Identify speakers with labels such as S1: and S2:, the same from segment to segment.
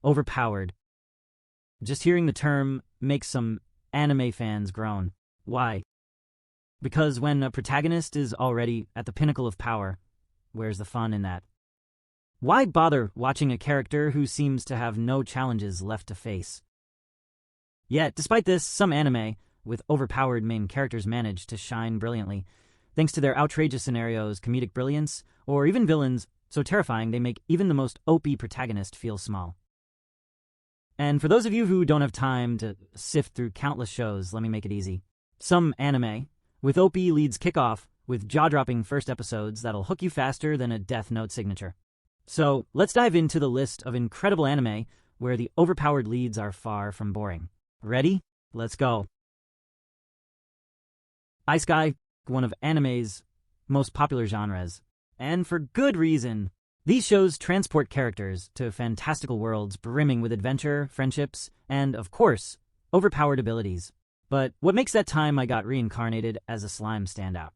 S1: Overpowered. Just hearing the term makes some anime fans groan. Why? Because when a protagonist is already at the pinnacle of power, where's the fun in that? Why bother watching a character who seems to have no challenges left to face? Yet, despite this, some anime with overpowered main characters manage to shine brilliantly, thanks to their outrageous scenarios, comedic brilliance, or even villains so terrifying they make even the most OP protagonist feel small. And for those of you who don't have time to sift through countless shows, let me make it easy. Some anime with OP leads kick off with jaw-dropping first episodes that'll hook you faster than a Death Note signature. So let's dive into the list of incredible anime where the overpowered leads are far from boring. Ready? Let's go. Isekai, one of anime's most popular genres. And for good reason. These shows transport characters to fantastical worlds brimming with adventure, friendships, and, of course, overpowered abilities. But what makes that time I got reincarnated as a slime stand out?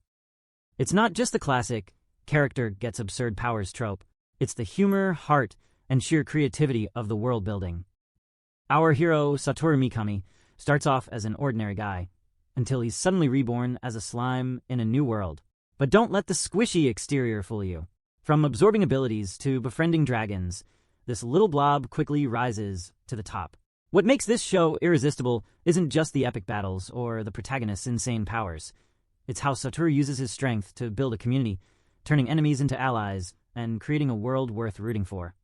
S1: It's not just the classic character gets absurd powers trope. It's the humor, heart, and sheer creativity of the world building. Our hero, Satoru Mikami, starts off as an ordinary guy, until he's suddenly reborn as a slime in a new world. But don't let the squishy exterior fool you. From absorbing abilities to befriending dragons, this little blob quickly rises to the top. What makes this show irresistible isn't just the epic battles or the protagonist's insane powers. It's how Satoru uses his strength to build a community, turning enemies into allies, and creating a world worth rooting for.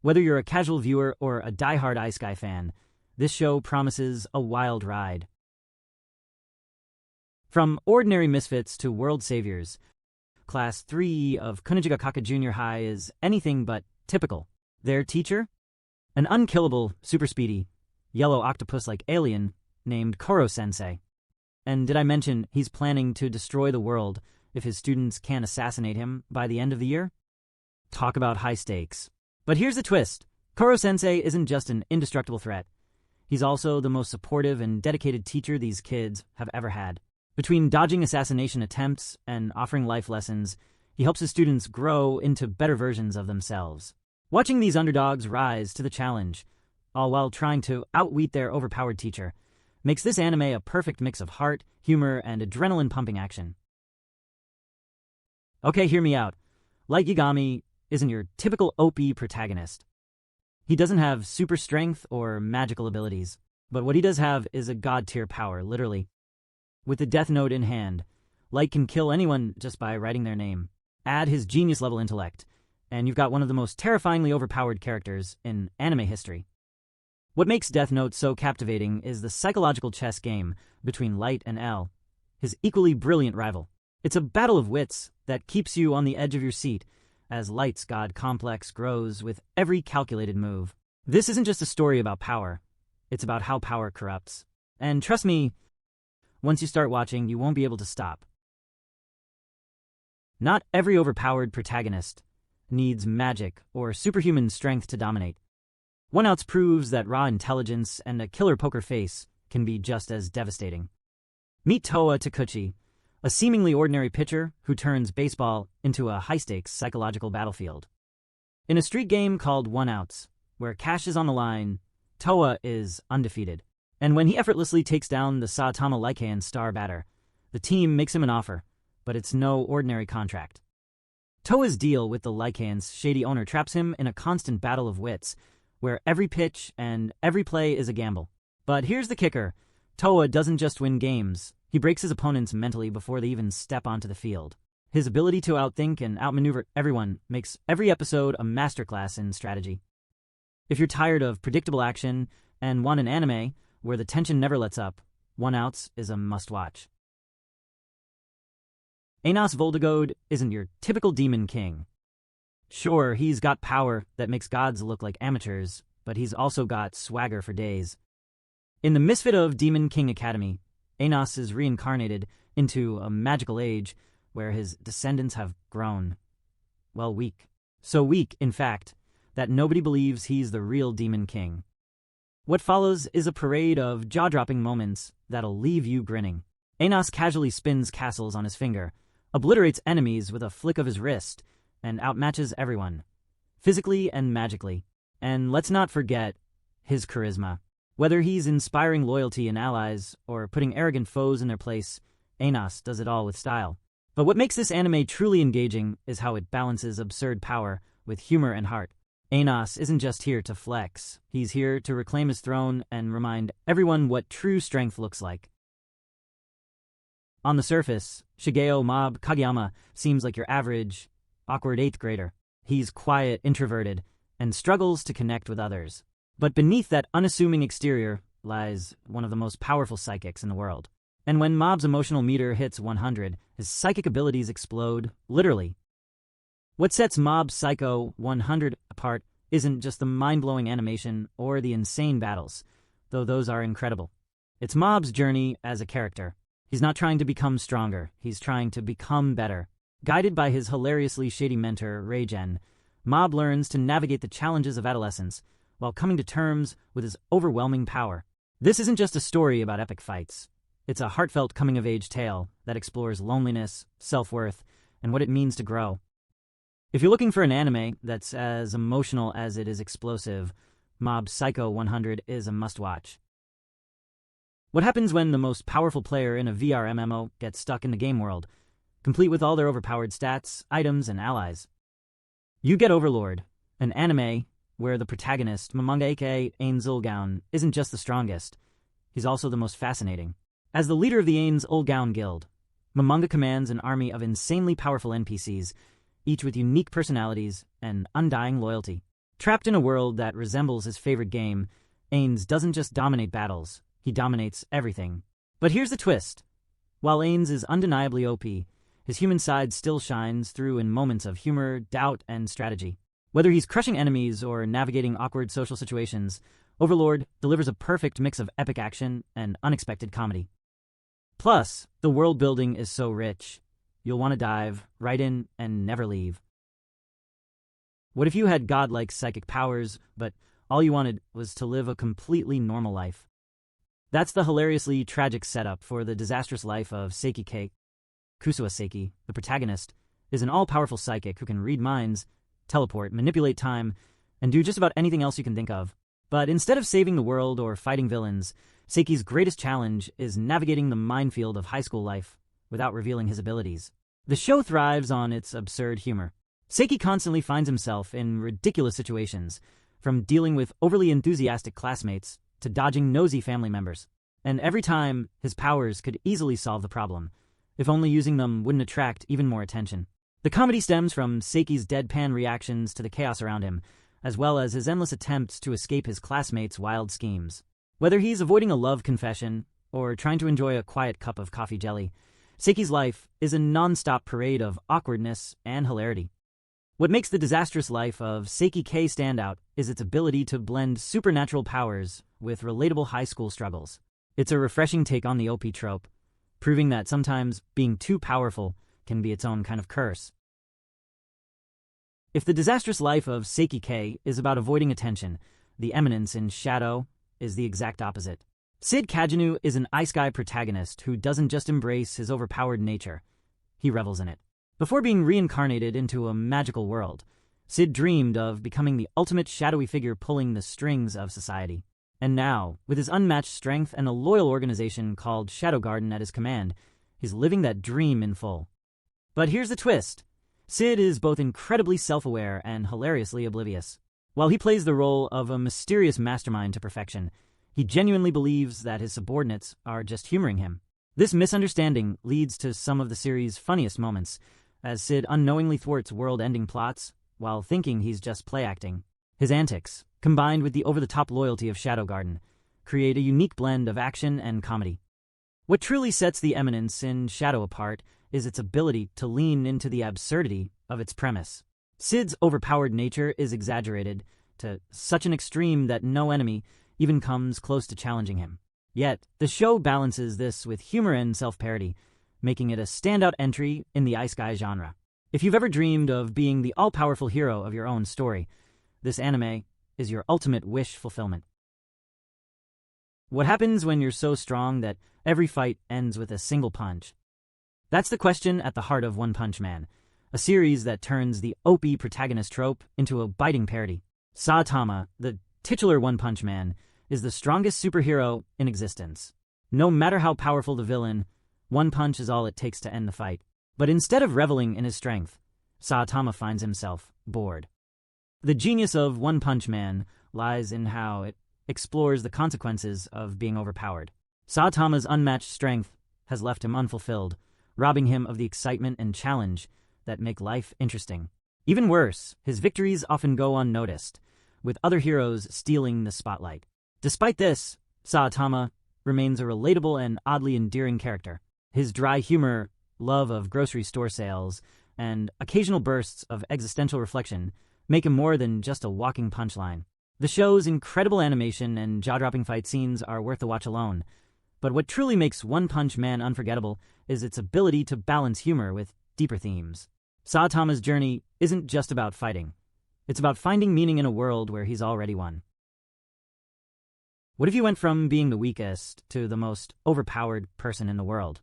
S1: Whether you're a casual viewer or a die-hard Isekai fan, this show promises a wild ride. From ordinary misfits to world saviors, Class 3 of Kunijigakaka Junior High is anything but typical. Their teacher? An unkillable, super speedy, yellow octopus-like alien named Koro-sensei. And did I mention he's planning to destroy the world if his students can't assassinate him by the end of the year? Talk about high stakes. But here's the twist. Koro-sensei isn't just an indestructible threat. He's also the most supportive and dedicated teacher these kids have ever had. Between dodging assassination attempts and offering life lessons, he helps his students grow into better versions of themselves. Watching these underdogs rise to the challenge, all while trying to outwit their overpowered teacher, makes this anime a perfect mix of heart, humor, and adrenaline-pumping action. Okay, hear me out. Light Yagami isn't your typical OP protagonist. He doesn't have super strength or magical abilities, but what he does have is a god-tier power, literally. With the Death Note in hand, Light can kill anyone just by writing their name. Add his genius-level intellect, and you've got one of the most terrifyingly overpowered characters in anime history. What makes Death Note so captivating is the psychological chess game between Light and L, his equally brilliant rival. It's a battle of wits that keeps you on the edge of your seat as Light's god complex grows with every calculated move. This isn't just a story about power. It's about how power corrupts. And trust me, once you start watching, you won't be able to stop. Not every overpowered protagonist needs magic or superhuman strength to dominate. One Outs proves that raw intelligence and a killer poker face can be just as devastating. Meet Toa Takuchi, a seemingly ordinary pitcher who turns baseball into a high-stakes psychological battlefield. In a street game called One Outs, where cash is on the line, Toa is undefeated. And when he effortlessly takes down the Saitama Lycaon star batter, the team makes him an offer, but it's no ordinary contract. Toa's deal with the Lycaon's shady owner traps him in a constant battle of wits, where every pitch and every play is a gamble. But here's the kicker. Toa doesn't just win games, he breaks his opponents mentally before they even step onto the field. His ability to outthink and outmaneuver everyone makes every episode a masterclass in strategy. If you're tired of predictable action and want an anime where the tension never lets up, One Outs is a must-watch. Enos Voltigode isn't your typical demon king. Sure, he's got power that makes gods look like amateurs, but he's also got swagger for days. In the Misfit of Demon King Academy, Enos is reincarnated into a magical age where his descendants have grown, well, weak. So weak, in fact, that nobody believes he's the real Demon King. What follows is a parade of jaw-dropping moments that'll leave you grinning. Enos casually spins castles on his finger, obliterates enemies with a flick of his wrist, and outmatches everyone, physically and magically. And let's not forget his charisma. Whether he's inspiring loyalty in allies or putting arrogant foes in their place, Anos does it all with style. But what makes this anime truly engaging is how it balances absurd power with humor and heart. Anos isn't just here to flex, he's here to reclaim his throne and remind everyone what true strength looks like. On the surface, Shigeo Mob Kageyama seems like your average, awkward 8th grader. He's quiet, introverted, and struggles to connect with others. But beneath that unassuming exterior lies one of the most powerful psychics in the world. And when Mob's emotional meter hits 100, his psychic abilities explode, literally. What sets Mob Psycho 100 apart isn't just the mind-blowing animation or the insane battles, though those are incredible. It's Mob's journey as a character. He's not trying to become stronger, he's trying to become better. Guided by his hilariously shady mentor, Reigen, Mob learns to navigate the challenges of adolescence while coming to terms with his overwhelming power. This isn't just a story about epic fights. It's a heartfelt coming-of-age tale that explores loneliness, self-worth, and what it means to grow. If you're looking for an anime that's as emotional as it is explosive, Mob Psycho 100 is a must-watch. What happens when the most powerful player in a VR MMO gets stuck in the game world, complete with all their overpowered stats, items, and allies? You get Overlord, an anime where the protagonist, Mamanga aka Ains Ulgaun, isn't just the strongest, he's also the most fascinating. As the leader of the Ains Ulgaun Guild, Mamanga commands an army of insanely powerful NPCs, each with unique personalities and undying loyalty. Trapped in a world that resembles his favorite game, Ains doesn't just dominate battles, he dominates everything. But here's the twist. While Ains is undeniably OP, his human side still shines through in moments of humor, doubt, and strategy. Whether he's crushing enemies or navigating awkward social situations, Overlord delivers a perfect mix of epic action and unexpected comedy. Plus, the world building is so rich, you'll want to dive right in and never leave. What if you had godlike psychic powers, but all you wanted was to live a completely normal life? That's the hilariously tragic setup for the disastrous life of Saiki. Kusuha Saiki, the protagonist, is an all-powerful psychic who can read minds, teleport, manipulate time, and do just about anything else you can think of. But instead of saving the world or fighting villains, Seiki's greatest challenge is navigating the minefield of high school life without revealing his abilities. The show thrives on its absurd humor. Saiki constantly finds himself in ridiculous situations, from dealing with overly enthusiastic classmates to dodging nosy family members. And every time, his powers could easily solve the problem, if only using them wouldn't attract even more attention. The comedy stems from Seiki's deadpan reactions to the chaos around him, as well as his endless attempts to escape his classmates' wild schemes. Whether he's avoiding a love confession or trying to enjoy a quiet cup of coffee jelly, Seiki's life is a non-stop parade of awkwardness and hilarity. What makes the disastrous life of Saiki K stand out is its ability to blend supernatural powers with relatable high school struggles. It's a refreshing take on the OP trope, proving that sometimes being too powerful can be its own kind of curse. If the disastrous life of Saiki K is about avoiding attention, the Eminence in Shadow is the exact opposite. Sid Kajinu is an isekai protagonist who doesn't just embrace his overpowered nature, he revels in it. Before being reincarnated into a magical world, Sid dreamed of becoming the ultimate shadowy figure pulling the strings of society. And now, with his unmatched strength and a loyal organization called Shadow Garden at his command, he's living that dream in full. But here's the twist. Sid is both incredibly self-aware and hilariously oblivious. While he plays the role of a mysterious mastermind to perfection, he genuinely believes that his subordinates are just humoring him. This misunderstanding leads to some of the series' funniest moments, as Sid unknowingly thwarts world-ending plots while thinking he's just play-acting. His antics, combined with the over-the-top loyalty of Shadow Garden, create a unique blend of action and comedy. What truly sets the Eminence in Shadow apart is its ability to lean into the absurdity of its premise. Sid's overpowered nature is exaggerated to such an extreme that no enemy even comes close to challenging him. Yet, the show balances this with humor and self-parody, making it a standout entry in the isekai genre. If you've ever dreamed of being the all-powerful hero of your own story, this anime is your ultimate wish fulfillment. What happens when you're so strong that every fight ends with a single punch? That's the question at the heart of One Punch Man, a series that turns the OP protagonist trope into a biting parody. Saitama, the titular One Punch Man, is the strongest superhero in existence. No matter how powerful the villain, one punch is all it takes to end the fight. But instead of reveling in his strength, Saitama finds himself bored. The genius of One Punch Man lies in how it explores the consequences of being overpowered. Saitama's unmatched strength has left him unfulfilled, robbing him of the excitement and challenge that make life interesting. Even worse, his victories often go unnoticed, with other heroes stealing the spotlight. Despite this, Saitama remains a relatable and oddly endearing character. His dry humor, love of grocery store sales, and occasional bursts of existential reflection make him more than just a walking punchline. The show's incredible animation and jaw-dropping fight scenes are worth the watch alone, but what truly makes One Punch Man unforgettable is its ability to balance humor with deeper themes. Saitama's journey isn't just about fighting. It's about finding meaning in a world where he's already won. What if you went from being the weakest to the most overpowered person in the world?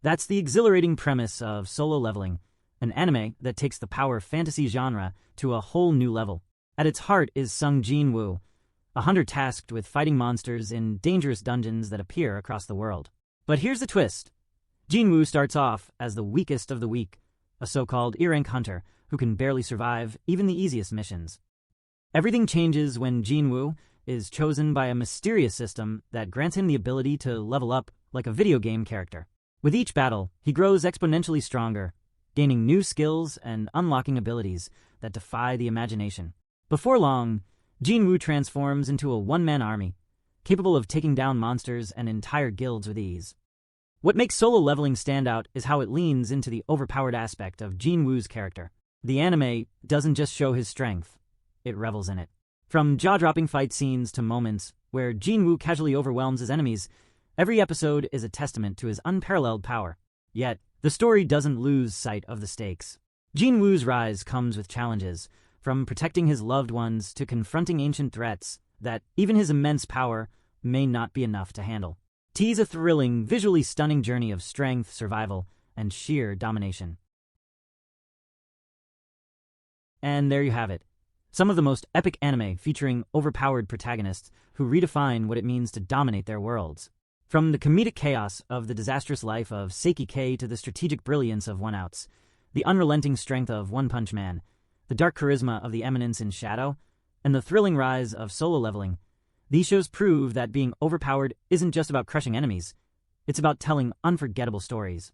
S1: That's the exhilarating premise of Solo Leveling, an anime that takes the power fantasy genre to a whole new level. At its heart is Sung Jin-woo, a hunter tasked with fighting monsters in dangerous dungeons that appear across the world. But here's the twist. Jin-woo starts off as the weakest of the weak, a so-called E-rank hunter who can barely survive even the easiest missions. Everything changes when Jin-woo is chosen by a mysterious system that grants him the ability to level up like a video game character. With each battle, he grows exponentially stronger, gaining new skills and unlocking abilities that defy the imagination. Before long, Jin-woo transforms into a one-man army, capable of taking down monsters and entire guilds with ease. What makes Solo Leveling stand out is how it leans into the overpowered aspect of Jin-woo's character. The anime doesn't just show his strength, it revels in it. From jaw-dropping fight scenes to moments where Jin-woo casually overwhelms his enemies, every episode is a testament to his unparalleled power. Yet, the story doesn't lose sight of the stakes. Jin-woo's rise comes with challenges, from protecting his loved ones to confronting ancient threats that even his immense power may not be enough to handle. Tease a thrilling, visually stunning journey of strength, survival, and sheer domination. And there you have it. Some of the most epic anime featuring overpowered protagonists who redefine what it means to dominate their worlds. From the comedic chaos of the disastrous life of Saiki to the strategic brilliance of One-Outs, the unrelenting strength of One Punch Man, the dark charisma of the Eminence in Shadow, and the thrilling rise of Solo Leveling, these shows prove that being overpowered isn't just about crushing enemies, it's about telling unforgettable stories.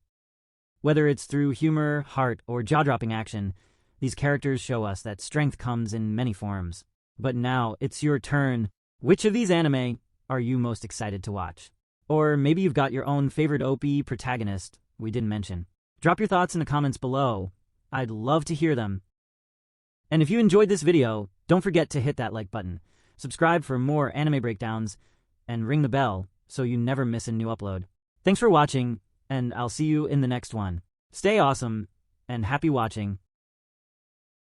S1: Whether it's through humor, heart, or jaw-dropping action, these characters show us that strength comes in many forms. But now, it's your turn. Which of these anime are you most excited to watch? Or maybe you've got your own favorite OP protagonist we didn't mention. Drop your thoughts in the comments below. I'd love to hear them. And if you enjoyed this video, don't forget to hit that like button, subscribe for more anime breakdowns, and ring the bell so you never miss a new upload. Thanks for watching, and I'll see you in the next one. Stay awesome, and happy watching.